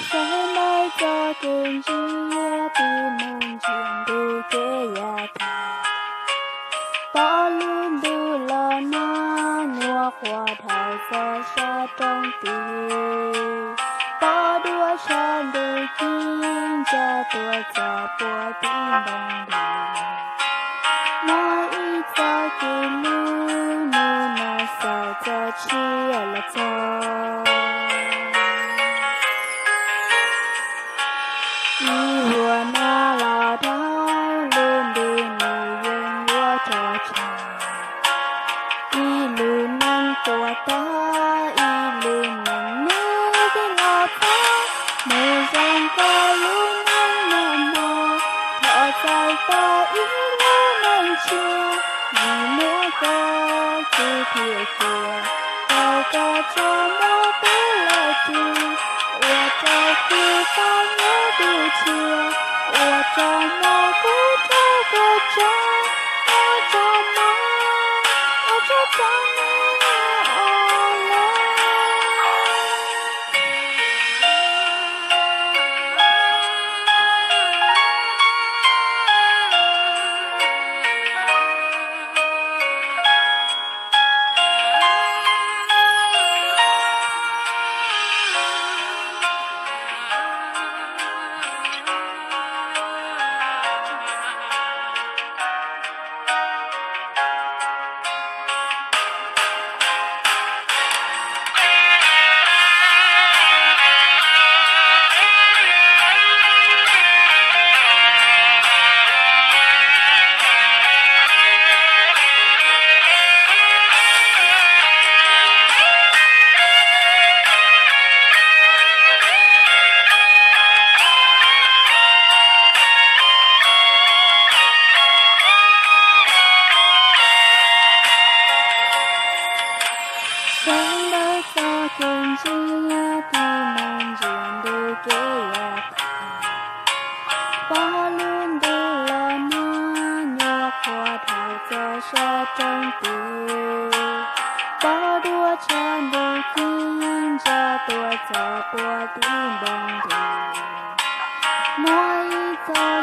Sáng nay cho cơn chia tìm môn chuyện đủ kê ya ta bỏ luôn đủ lo na ngua qua thảo xa xa trong tình bỏ đua sang đủ kinh cho tua cho bùa tim bằng đời nói ít cho cơn lưu nu na sao cho chia là cho一我那老道轮的女人我着唱，一路能过大，一路能你的老道，没人高路能那么，我在大一路能切，一摸个就贴切，找个这么不来劲，我找地方也不切。我找蘑菇找个针，我找猫，我找你来。Sáng đã cho cơn chia tìm mong chuyện đủ kê ya bỏ luôn đủ lo na nhua qua thảo cho xa trong tình bỏ đua chan đủ kinh cho tua cho bùa tim bằng đời nói cho